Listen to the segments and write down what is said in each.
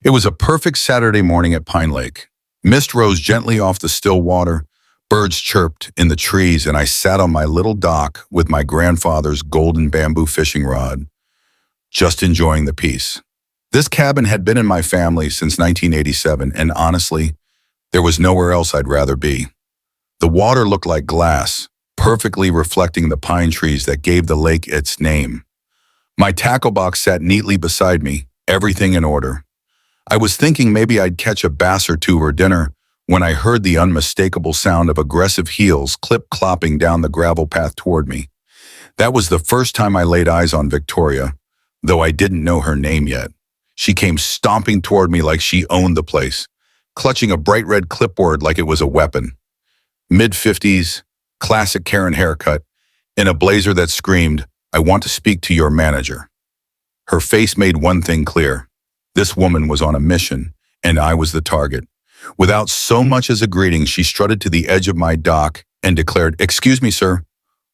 It was a perfect Saturday morning at Pine Lake. Mist rose gently off the still water, birds chirped in the trees, and I sat on my little dock with my grandfather's golden bamboo fishing rod, just enjoying the peace. This cabin had been in my family since 1987, and honestly, there was nowhere else I'd rather be. The water looked like glass, perfectly reflecting the pine trees that gave the lake its name. My tackle box sat neatly beside me, everything in order. I was thinking maybe I'd catch a bass or two for dinner when I heard the unmistakable sound of aggressive heels clip-clopping down the gravel path toward me. That was the first time I laid eyes on Victoria, though I didn't know her name yet. She came stomping toward me like she owned the place, clutching a bright red clipboard like it was a weapon. Mid-50s, classic Karen haircut, in a blazer that screamed, "I want to speak to your manager." Her face made one thing clear. This woman was on a mission, and I was the target. Without so much as a greeting, she strutted to the edge of my dock and declared, "Excuse me, sir.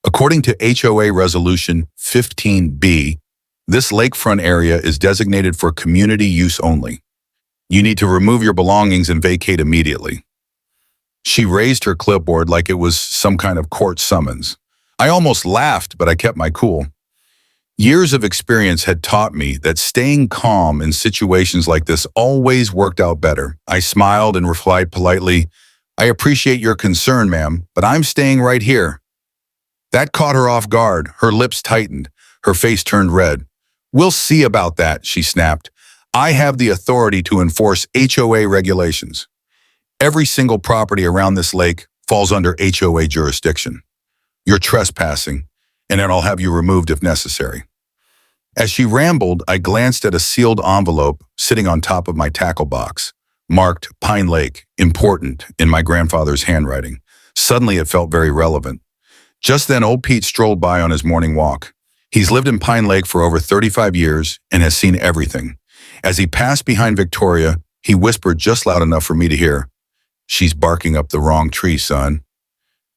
According to HOA Resolution 15B, this lakefront area is designated for community use only. You need to remove your belongings and vacate immediately." She raised her clipboard like it was some kind of court summons. I almost laughed, but I kept my cool. Years of experience had taught me that staying calm in situations like this always worked out better. I smiled and replied politely, "I appreciate your concern, ma'am, but I'm staying right here." That caught her off guard. Her lips tightened. Her face turned red. "We'll see about that," she snapped. "I have the authority to enforce HOA regulations. Every single property around this lake falls under HOA jurisdiction. You're trespassing, and then I'll have you removed if necessary." As she rambled, I glanced at a sealed envelope sitting on top of my tackle box, marked Pine Lake, important, in my grandfather's handwriting. Suddenly it felt very relevant. Just then, old Pete strolled by on his morning walk. He's lived in Pine Lake for over 35 years and has seen everything. As he passed behind Victoria, he whispered just loud enough for me to hear, "She's barking up the wrong tree, son."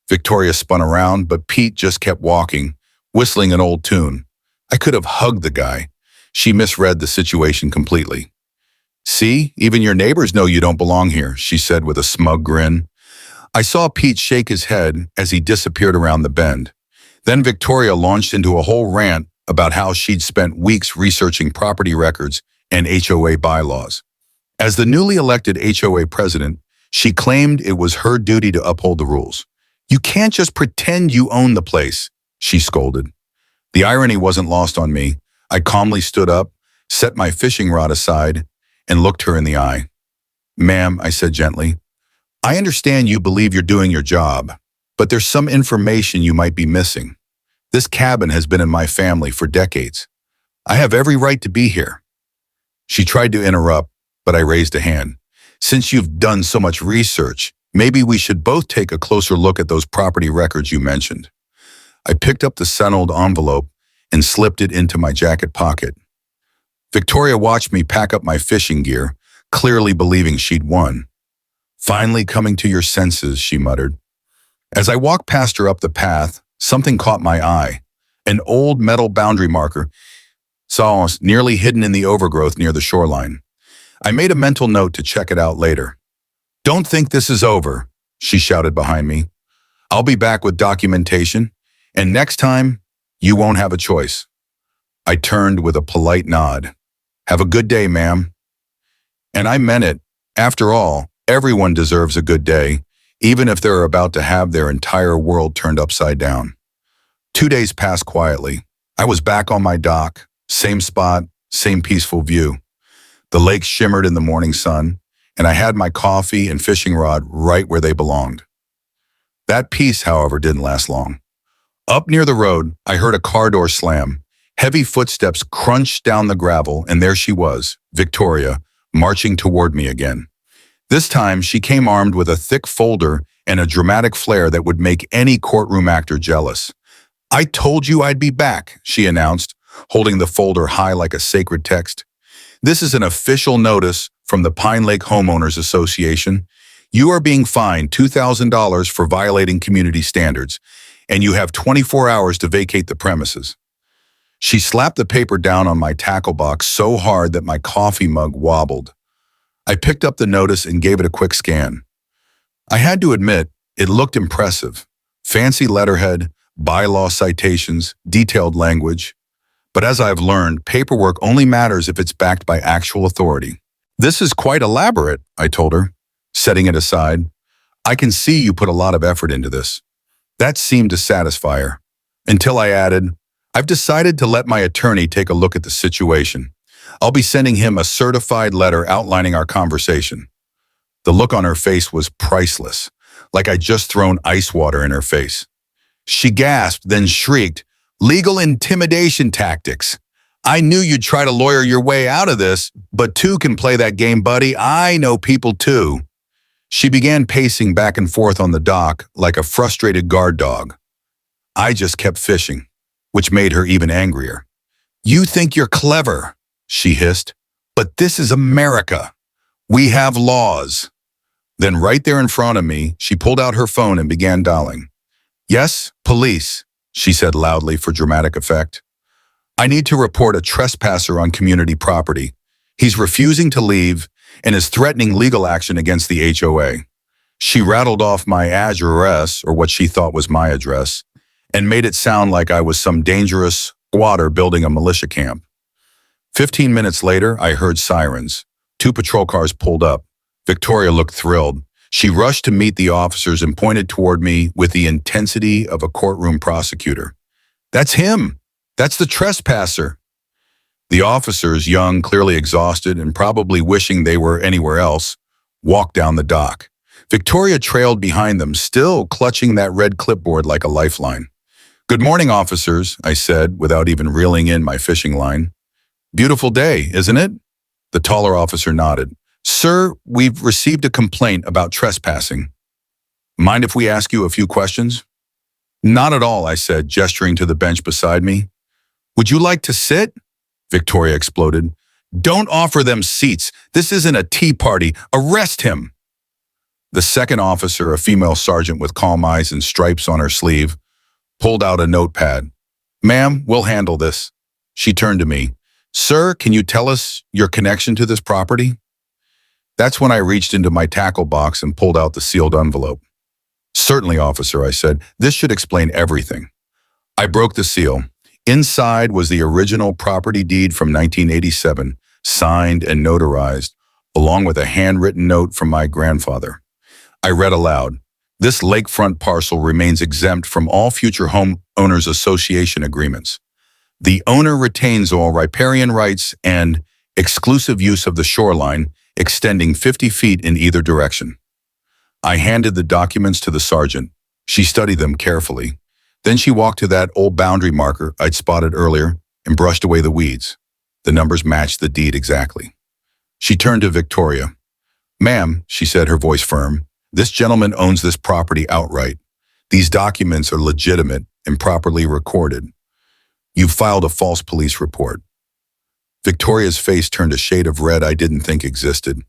Victoria spun around, but Pete just kept walking, whistling an old tune. I could have hugged the guy. She misread the situation completely. "See, even your neighbors know you don't belong here," she said with a smug grin. I saw Pete shake his head as he disappeared around the bend. Then Victoria launched into a whole rant about how she'd spent weeks researching property records and HOA bylaws. As the newly elected HOA president, she claimed it was her duty to uphold the rules. "You can't just pretend you own the place," she scolded. The irony wasn't lost on me. I calmly stood up, set my fishing rod aside, and looked her in the eye. "Ma'am," I said gently, "I understand you believe you're doing your job, but there's some information you might be missing. This cabin has been in my family for decades. I have every right to be here." She tried to interrupt, but I raised a hand. "Since you've done so much research, maybe we should both take a closer look at those property records you mentioned." I picked up the settled envelope and slipped it into my jacket pocket. Victoria watched me pack up my fishing gear, clearly believing she'd won. "Finally coming to your senses," she muttered. As I walked past her up the path, something caught my eye. An old metal boundary marker, saw us nearly hidden in the overgrowth near the shoreline. I made a mental note to check it out later. "Don't think this is over," she shouted behind me. "I'll be back with documentation, and next time, you won't have a choice." I turned with a polite nod. "Have a good day, ma'am." And I meant it. After all, everyone deserves a good day, even if they're about to have their entire world turned upside down. 2 days passed quietly. I was back on my dock, same spot, same peaceful view. The lake shimmered in the morning sun, and I had my coffee and fishing rod right where they belonged. That peace, however, didn't last long. Up near the road, I heard a car door slam. Heavy footsteps crunched down the gravel, and there she was, Victoria, marching toward me again. This time, she came armed with a thick folder and a dramatic flair that would make any courtroom actor jealous. "I told you I'd be back," she announced, holding the folder high like a sacred text. "This is an official notice from the Pine Lake Homeowners Association. You are being fined $2,000 for violating community standards, and you have 24 hours to vacate the premises." She slapped the paper down on my tackle box so hard that my coffee mug wobbled. I picked up the notice and gave it a quick scan. I had to admit, it looked impressive. Fancy letterhead, bylaw citations, detailed language. But as I've learned, paperwork only matters if it's backed by actual authority. This is quite elaborate, I told her, setting it aside. I can see you put a lot of effort into this. That seemed to satisfy her. Until I added, I've decided to let my attorney take a look at the situation. I'll be sending him a certified letter outlining our conversation. The look on her face was priceless, like I'd just thrown ice water in her face. She gasped, then shrieked, "Legal intimidation tactics. I knew you'd try to lawyer your way out of this, but two can play that game, buddy. I know people too." She began pacing back and forth on the dock like a frustrated guard dog. I just kept fishing, which made her even angrier. "You think you're clever," she hissed, "but this is America. We have laws." Then right there in front of me, she pulled out her phone and began dialing. "Yes, police," she said loudly for dramatic effect. "I need to report a trespasser on community property. He's refusing to leave and is threatening legal action against the HOA. She rattled off my address, or what she thought was my address, and made it sound like I was some dangerous squatter building a militia camp. 15 minutes later, I heard sirens. 2 patrol cars pulled up. Victoria looked thrilled. She rushed to meet the officers and pointed toward me with the intensity of a courtroom prosecutor. "That's him! That's the trespasser!" The officers, young, clearly exhausted, and probably wishing they were anywhere else, walked down the dock. Victoria trailed behind them, still clutching that red clipboard like a lifeline. "Good morning, officers," I said, without even reeling in my fishing line. "Beautiful day, isn't it?" The taller officer nodded. "Sir, we've received a complaint about trespassing. Mind if we ask you a few questions?" "Not at all," I said, gesturing to the bench beside me. "Would you like to sit?" Victoria exploded. "Don't offer them seats. This isn't a tea party. Arrest him." The second officer, a female sergeant with calm eyes and stripes on her sleeve, pulled out a notepad. "Ma'am, we'll handle this." She turned to me. "Sir, can you tell us your connection to this property?" That's when I reached into my tackle box and pulled out the sealed envelope. "Certainly, officer," I said. "This should explain everything." I broke the seal. Inside was the original property deed from 1987, signed and notarized, along with a handwritten note from my grandfather. I read aloud, "This lakefront parcel remains exempt from all future homeowners association agreements. The owner retains all riparian rights and exclusive use of the shoreline, extending 50 feet in either direction." I handed the documents to the sergeant. She studied them carefully. Then she walked to that old boundary marker I'd spotted earlier and brushed away the weeds. The numbers matched the deed exactly. She turned to Victoria. "Ma'am," she said, her voice firm, "this gentleman owns this property outright. These documents are legitimate and properly recorded. You filed a false police report." Victoria's face turned a shade of red I didn't think existed.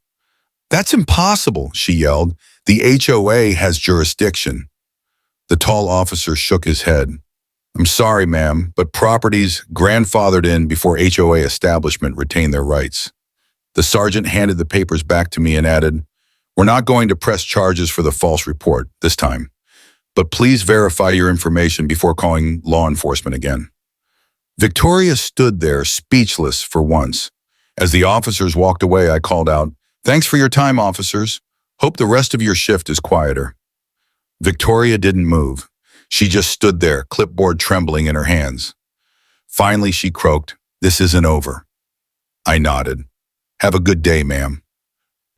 "That's impossible," she yelled. "The HOA has jurisdiction." The tall officer shook his head. "I'm sorry, ma'am, but properties grandfathered in before HOA establishment retain their rights." The sergeant handed the papers back to me and added, "We're not going to press charges for the false report this time, but please verify your information before calling law enforcement again." Victoria stood there, speechless for once. As the officers walked away, I called out, "Thanks for your time, officers. Hope the rest of your shift is quieter." Victoria didn't move. She just stood there, clipboard trembling in her hands. Finally, she croaked, "This isn't over." I nodded. "Have a good day, ma'am."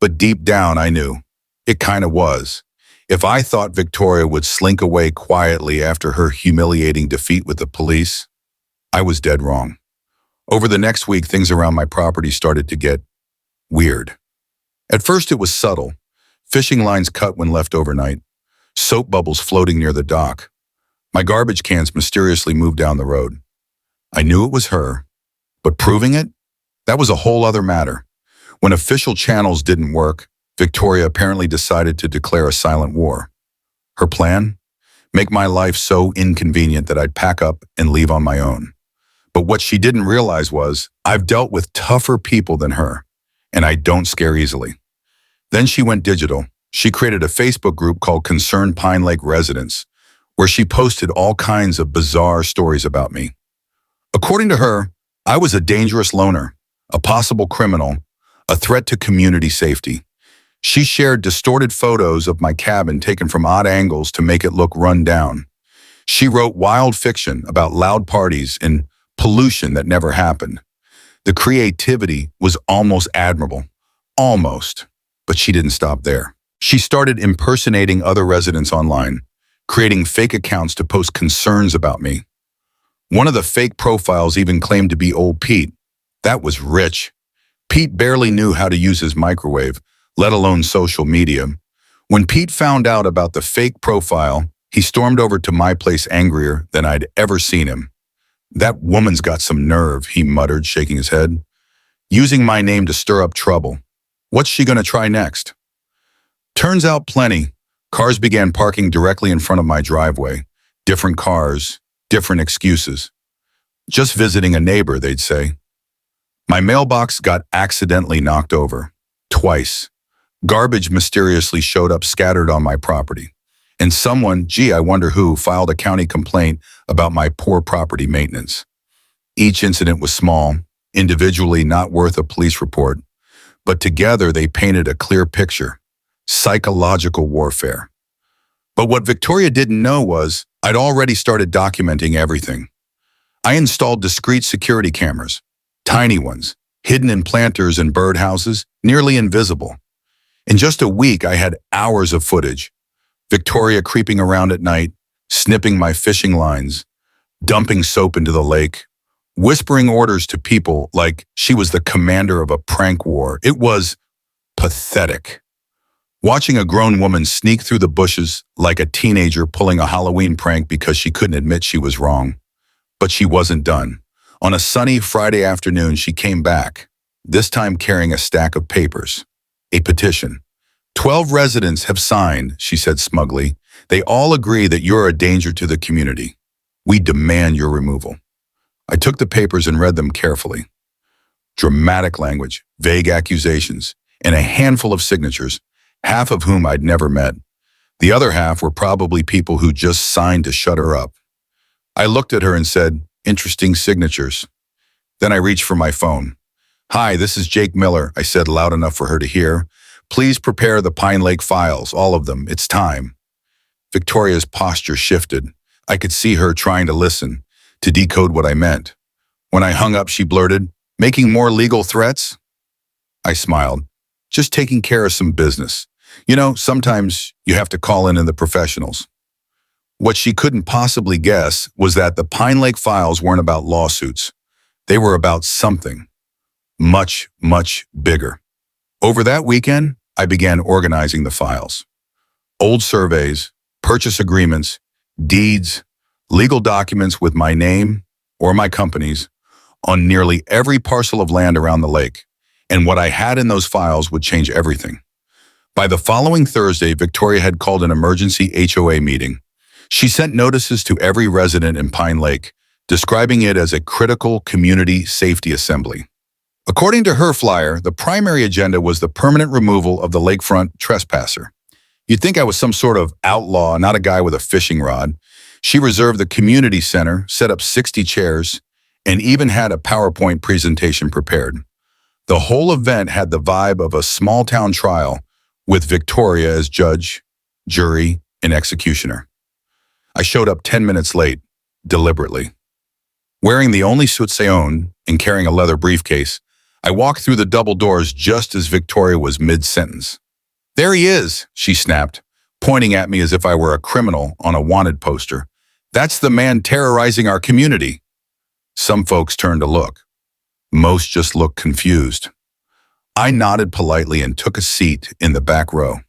But deep down, I knew. It kind of was. If I thought Victoria would slink away quietly after her humiliating defeat with the police, I was dead wrong. Over the next week, things around my property started to get weird. At first, it was subtle. Fishing lines cut when left overnight. Soap bubbles floating near the dock. My garbage cans mysteriously moved down the road. I knew it was her, but proving it? That was a whole other matter. When official channels didn't work, Victoria apparently decided to declare a silent war. Her plan? Make my life so inconvenient that I'd pack up and leave on my own. But what she didn't realize was, I've dealt with tougher people than her, and I don't scare easily. Then she went digital. She created a Facebook group called Concerned Pine Lake Residents, where she posted all kinds of bizarre stories about me. According to her, I was a dangerous loner, a possible criminal, a threat to community safety. She shared distorted photos of my cabin taken from odd angles to make it look run down. She wrote wild fiction about loud parties and pollution that never happened. The creativity was almost admirable. Almost. But she didn't stop there. She started impersonating other residents online, creating fake accounts to post concerns about me. One of the fake profiles even claimed to be old Pete. That was rich. Pete barely knew how to use his microwave, let alone social media. When Pete found out about the fake profile, he stormed over to my place angrier than I'd ever seen him. "That woman's got some nerve," he muttered, shaking his head. "Using my name to stir up trouble. What's she gonna try next?" Turns out plenty. Cars began parking directly in front of my driveway. Different cars, different excuses. "Just visiting a neighbor," they'd say. My mailbox got accidentally knocked over. Twice. Garbage mysteriously showed up scattered on my property. And someone, gee, I wonder who, filed a county complaint about my poor property maintenance. Each incident was small, individually not worth a police report, but together they painted a clear picture. Psychological warfare. But what Victoria didn't know was I'd already started documenting everything. I installed discrete security cameras, tiny ones, hidden in planters and birdhouses, nearly invisible. In just a week, I had hours of footage. Victoria creeping around at night, snipping my fishing lines, dumping soap into the lake, whispering orders to people like she was the commander of a prank war. It was pathetic. Watching a grown woman sneak through the bushes like a teenager pulling a Halloween prank because she couldn't admit she was wrong. But she wasn't done. On a sunny Friday afternoon, she came back, this time carrying a stack of papers, a petition. 12 residents have signed, she said smugly. They all agree that you're a danger to the community. We demand your removal. I took the papers and read them carefully. Dramatic language, vague accusations, and a handful of signatures, half of whom I'd never met. The other half were probably people who just signed to shut her up. I looked at her and said, "Interesting signatures." Then I reached for my phone. "Hi, this is Jake Miller," I said loud enough for her to hear. "Please prepare the Pine Lake files, all of them. It's time." Victoria's posture shifted. I could see her trying to listen, to decode what I meant. When I hung up, she blurted, "Making more legal threats?" I smiled. "Just taking care of some business. You know, sometimes you have to call in the professionals." What she couldn't possibly guess was that the Pine Lake files weren't about lawsuits. They were about something much, much bigger. Over that weekend, I began organizing the files. Old surveys, purchase agreements, deeds, legal documents with my name or my company's on nearly every parcel of land around the lake. And what I had in those files would change everything. By the following Thursday, Victoria had called an emergency HOA meeting. She sent notices to every resident in Pine Lake, describing it as a critical community safety assembly. According to her flyer, the primary agenda was the permanent removal of the lakefront trespasser. You'd think I was some sort of outlaw, not a guy with a fishing rod. She reserved the community center, set up 60 chairs, and even had a PowerPoint presentation prepared. The whole event had the vibe of a small-town trial, with Victoria as judge, jury, and executioner. I showed up 10 minutes late, deliberately. Wearing the only suits I owned and carrying a leather briefcase, I walked through the double doors just as Victoria was mid-sentence. "There he is," she snapped, pointing at me as if I were a criminal on a wanted poster. "That's the man terrorizing our community." Some folks turned to look. Most just looked confused. I nodded politely and took a seat in the back row.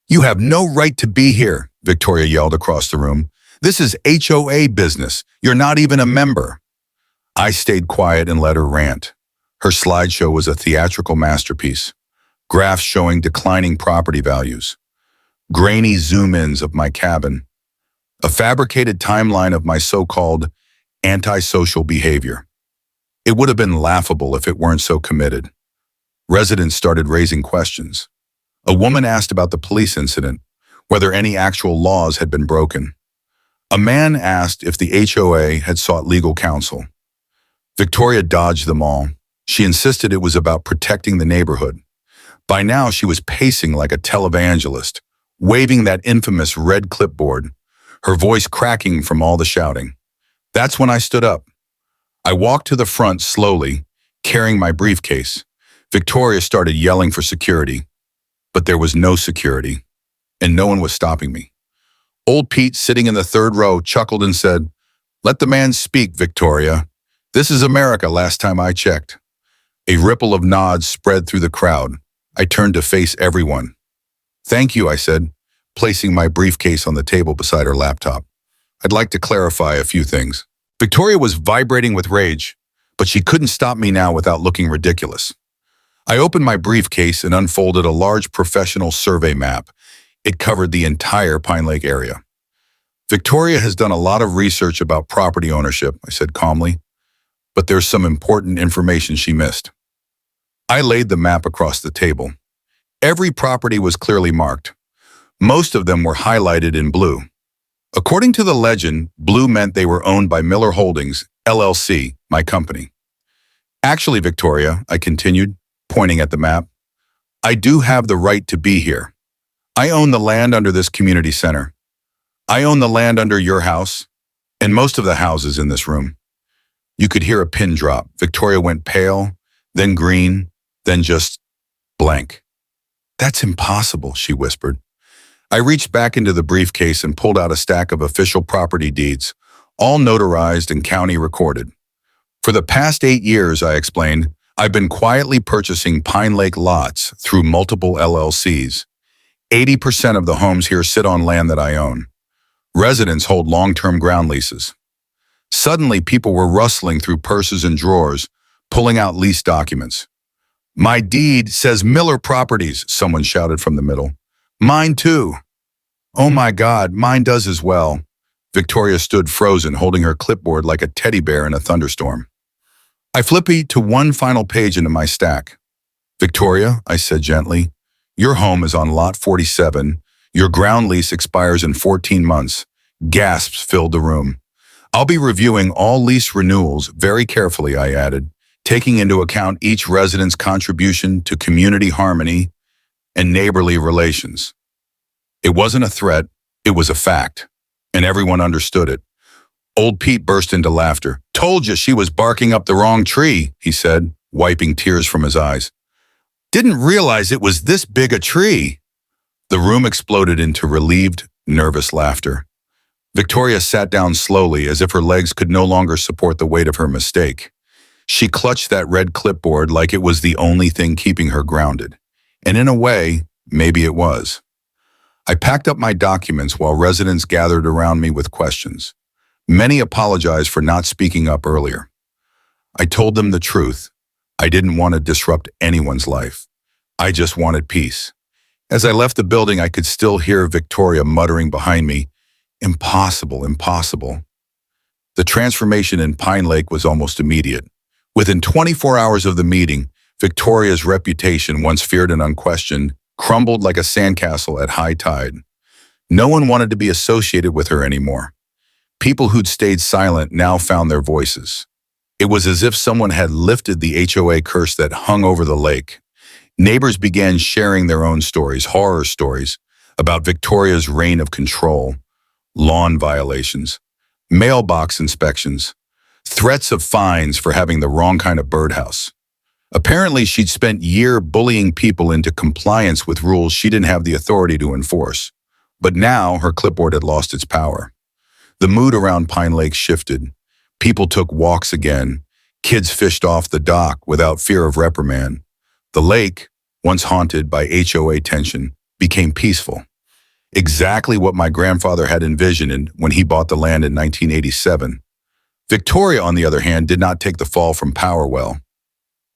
"You have no right to be here," Victoria yelled across the room. "This is HOA business. You're not even a member." I stayed quiet and let her rant. Her slideshow was a theatrical masterpiece. Graphs showing declining property values, grainy zoom-ins of my cabin, a fabricated timeline of my so-called antisocial behavior. It would have been laughable if it weren't so committed. Residents started raising questions. A woman asked about the police incident, whether any actual laws had been broken. A man asked if the HOA had sought legal counsel. Victoria dodged them all. She insisted it was about protecting the neighborhood. By now, she was pacing like a televangelist, waving that infamous red clipboard, her voice cracking from all the shouting. That's when I stood up. I walked to the front slowly, carrying my briefcase. Victoria started yelling for security, but there was no security, and no one was stopping me. Old Pete, sitting in the third row, chuckled and said, "Let the man speak, Victoria. This is America last time I checked." A ripple of nods spread through the crowd. I turned to face everyone. "Thank you," I said, placing my briefcase on the table beside her laptop. "I'd like to clarify a few things." Victoria was vibrating with rage, but she couldn't stop me now without looking ridiculous. I opened my briefcase and unfolded a large professional survey map. It covered the entire Pine Lake area. "Victoria has done a lot of research about property ownership," I said calmly, "but there's some important information she missed." I laid the map across the table. Every property was clearly marked. Most of them were highlighted in blue. According to the legend, blue meant they were owned by Miller Holdings, LLC, my company. "Actually, Victoria," I continued, pointing at the map, "I do have the right to be here. I own the land under this community center. I own the land under your house, and most of the houses in this room." You could hear a pin drop. Victoria went pale, then green, then just blank. "That's impossible," she whispered. I reached back into the briefcase and pulled out a stack of official property deeds, all notarized and county recorded. "For the past 8 years," I explained, "I've been quietly purchasing Pine Lake lots through multiple LLCs. 80% of the homes here sit on land that I own. Residents hold long-term ground leases." Suddenly, people were rustling through purses and drawers, pulling out lease documents. "My deed says Miller Properties," someone shouted from the middle. "Mine too." "Oh my God, mine does as well." Victoria stood frozen, holding her clipboard like a teddy bear in a thunderstorm. I flipped to one final page into my stack. "Victoria," I said gently, "your home is on lot 47. Your ground lease expires in 14 months. Gasps filled the room. "I'll be reviewing all lease renewals very carefully," I added, taking into account each resident's contribution to community harmony and neighborly relations. It wasn't a threat, it was a fact, and everyone understood it. Old Pete burst into laughter. "Told you she was barking up the wrong tree," he said, wiping tears from his eyes. "Didn't realize it was this big a tree." The room exploded into relieved, nervous laughter. Victoria sat down slowly, as if her legs could no longer support the weight of her mistake. She clutched that red clipboard like it was the only thing keeping her grounded. And in a way, maybe it was. I packed up my documents while residents gathered around me with questions. Many apologized for not speaking up earlier. I told them the truth. I didn't want to disrupt anyone's life. I just wanted peace. As I left the building, I could still hear Victoria muttering behind me, "Impossible, impossible." The transformation in Pine Lake was almost immediate. Within 24 hours of the meeting, Victoria's reputation, once feared and unquestioned, crumbled like a sandcastle at high tide. No one wanted to be associated with her anymore. People who'd stayed silent now found their voices. It was as if someone had lifted the HOA curse that hung over the lake. Neighbors began sharing their own stories, horror stories, about Victoria's reign of control, lawn violations, mailbox inspections, threats of fines for having the wrong kind of birdhouse. Apparently, she'd spent years bullying people into compliance with rules she didn't have the authority to enforce. But now, her clipboard had lost its power. The mood around Pine Lake shifted. People took walks again. Kids fished off the dock without fear of reprimand. The lake, once haunted by HOA tension, became peaceful. Exactly what my grandfather had envisioned when he bought the land in 1987. Victoria, on the other hand, did not take the fall from power well.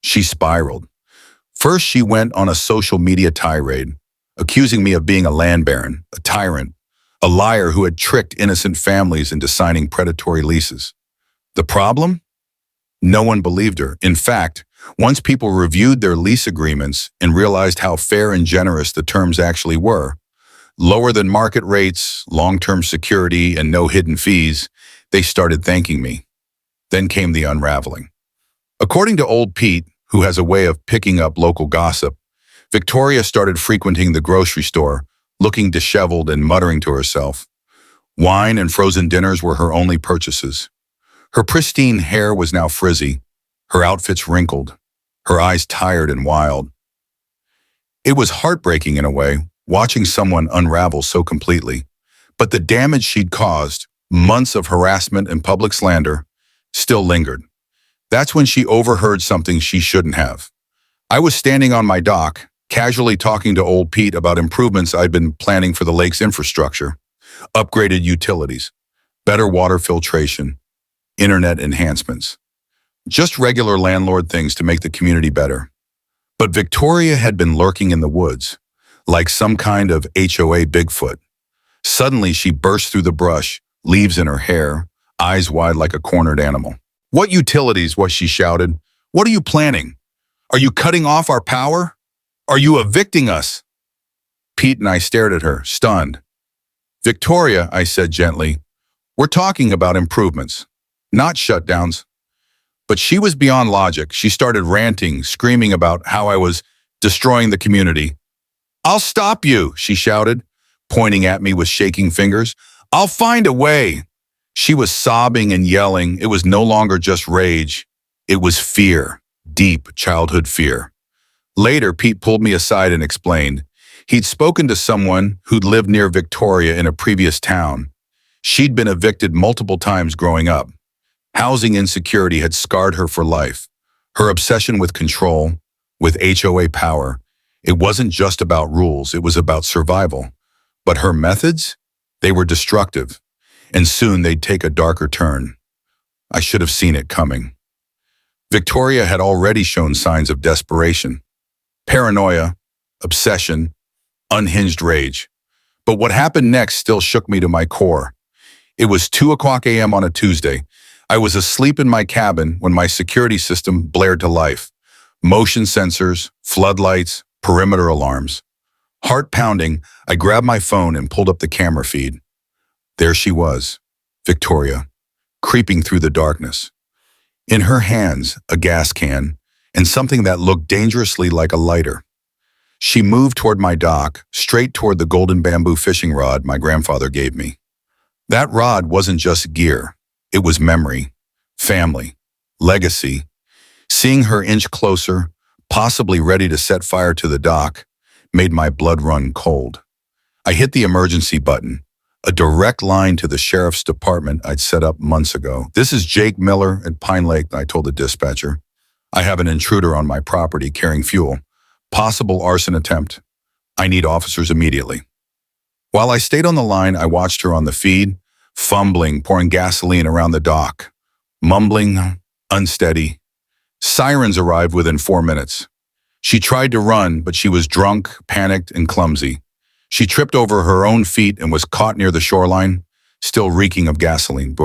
She spiraled. First, she went on a social media tirade, accusing me of being a land baron, a tyrant, a liar who had tricked innocent families into signing predatory leases. The problem? No one believed her. In fact, Once people reviewed their lease agreements and realized how fair and generous the terms actually were, lower than market rates, long-term security, and no hidden fees, they started thanking me. Then came the unraveling. According to old Pete, who has a way of picking up local gossip, Victoria started frequenting the grocery store, looking disheveled and muttering to herself. Wine and frozen dinners were her only purchases. Her pristine hair was now frizzy, her outfits wrinkled, her eyes tired and wild. It was heartbreaking in a way, watching someone unravel so completely. But the damage she'd caused, months of harassment and public slander, still lingered. That's when she overheard something she shouldn't have. I was standing on my dock, casually talking to old Pete about improvements I'd been planning for the lake's infrastructure, upgraded utilities, better water filtration, internet enhancements. Just regular landlord things to make the community better. But Victoria had been lurking in the woods, like some kind of HOA Bigfoot. Suddenly she burst through the brush, leaves in her hair, eyes wide like a cornered animal. "What utilities?" was she shouted. "What are you planning? Are you cutting off our power? Are you evicting us?" Pete and I stared at her, stunned. "Victoria," I said gently, "we're talking about improvements, not shutdowns." But she was beyond logic. She started ranting, screaming about how I was destroying the community. "I'll stop you," she shouted, pointing at me with shaking fingers. "I'll find a way." She was sobbing and yelling. It was no longer just rage. It was fear, deep childhood fear. Later, Pete pulled me aside and explained. He'd spoken to someone who'd lived near Victoria in a previous town. She'd been evicted multiple times growing up. Housing insecurity had scarred her for life. Her obsession with control, with HOA power, it wasn't just about rules, it was about survival. But her methods? They were destructive, and soon they'd take a darker turn. I should have seen it coming. Victoria had already shown signs of desperation, paranoia, obsession, unhinged rage. But what happened next still shook me to my core. It was 2:00 a.m. on a Tuesday. I was asleep in my cabin when my security system blared to life. Motion sensors, floodlights, perimeter alarms. Heart pounding, I grabbed my phone and pulled up the camera feed. There she was, Victoria, creeping through the darkness. In her hands, a gas can, and something that looked dangerously like a lighter. She moved toward my dock, straight toward the golden bamboo fishing rod my grandfather gave me. That rod wasn't just gear. It was memory, family, legacy. Seeing her inch closer, possibly ready to set fire to the dock, made my blood run cold. I hit the emergency button, a direct line to the sheriff's department I'd set up months ago. "This is Jake Miller at Pine Lake," I told the dispatcher. "I have an intruder on my property carrying fuel. Possible arson attempt. I need officers immediately." While I stayed on the line, I watched her on the feed, fumbling, pouring gasoline around the dock, mumbling, unsteady. Sirens arrived within 4 minutes. She tried to run, but she was drunk, panicked, and clumsy. She tripped over her own feet and was caught near the shoreline, still reeking of gasoline.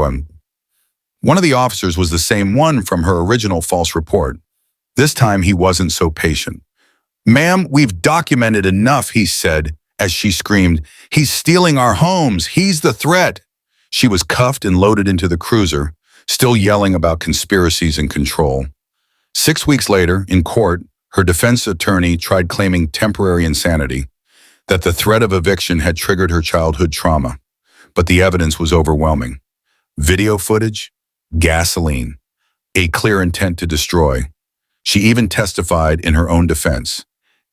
One of the officers was the same one from her original false report. This time he wasn't so patient. "Ma'am, we've documented enough," he said, as she screamed. "He's stealing our homes. He's the threat." She was cuffed and loaded into the cruiser, still yelling about conspiracies and control. 6 weeks later, in court, her defense attorney tried claiming temporary insanity, that the threat of eviction had triggered her childhood trauma. But the evidence was overwhelming. Video footage, gasoline, a clear intent to destroy. She even testified in her own defense,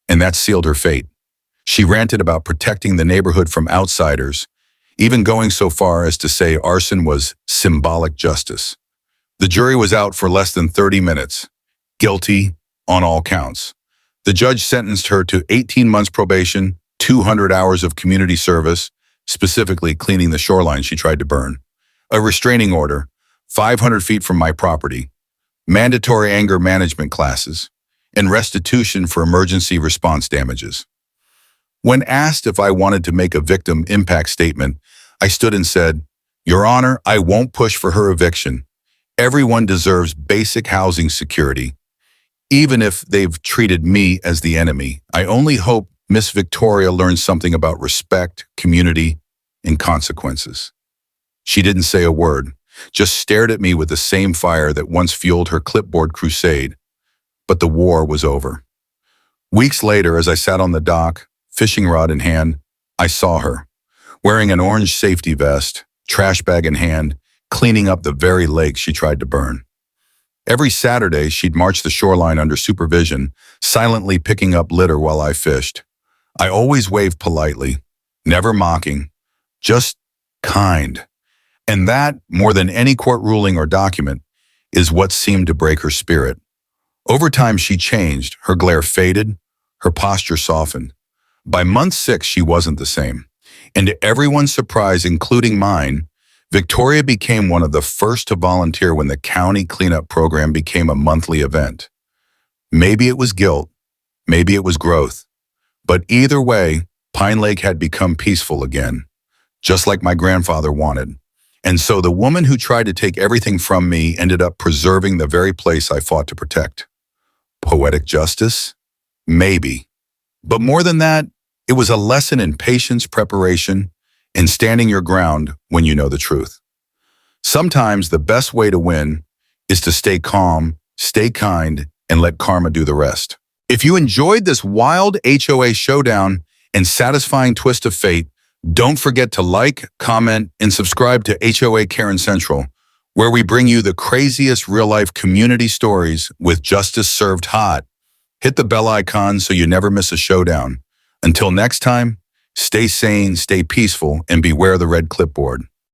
and that sealed her fate. She ranted about protecting the neighborhood from outsiders, even going so far as to say arson was symbolic justice. The jury was out for less than 30 minutes. Guilty on all counts. The judge sentenced her to 18 months probation, 200 hours of community service, specifically cleaning the shoreline she tried to burn, a restraining order, 500 feet from my property, mandatory anger management classes, and restitution for emergency response damages. When asked if I wanted to make a victim impact statement, I stood and said, "Your Honor, I won't push for her eviction. Everyone deserves basic housing security. even if they've treated me as the enemy. I only hope Miss Victoria learns something about respect, community, and consequences. She didn't say a word, just stared at me with the same fire that once fueled her clipboard crusade. But the war was over. Weeks later, as I sat on the dock, fishing rod in hand, I saw her, wearing an orange safety vest, trash bag in hand, cleaning up the very lake she tried to burn. Every Saturday, she'd march the shoreline under supervision, silently picking up litter while I fished. I always waved politely, never mocking, just kind. And that, more than any court ruling or document, is what seemed to break her spirit. Over time, she changed. Her glare faded, her posture softened. By month 6, she wasn't the same. And to everyone's surprise, including mine, Victoria became one of the first to volunteer when the county cleanup program became a monthly event. Maybe it was guilt, maybe it was growth. But either way, Pine Lake had become peaceful again, just like my grandfather wanted. And so the woman who tried to take everything from me ended up preserving the very place I fought to protect. Poetic justice? Maybe. But more than that, it was a lesson in patience, preparation, and standing your ground when you know the truth. Sometimes the best way to win is to stay calm, stay kind, and let karma do the rest. If you enjoyed this wild HOA showdown and satisfying twist of fate, don't forget to like, comment, and subscribe to HOA Karen Central, where we bring you the craziest real-life community stories with justice served hot. Hit the bell icon so you never miss a showdown. Until next time, stay sane, stay peaceful, and beware the red clipboard.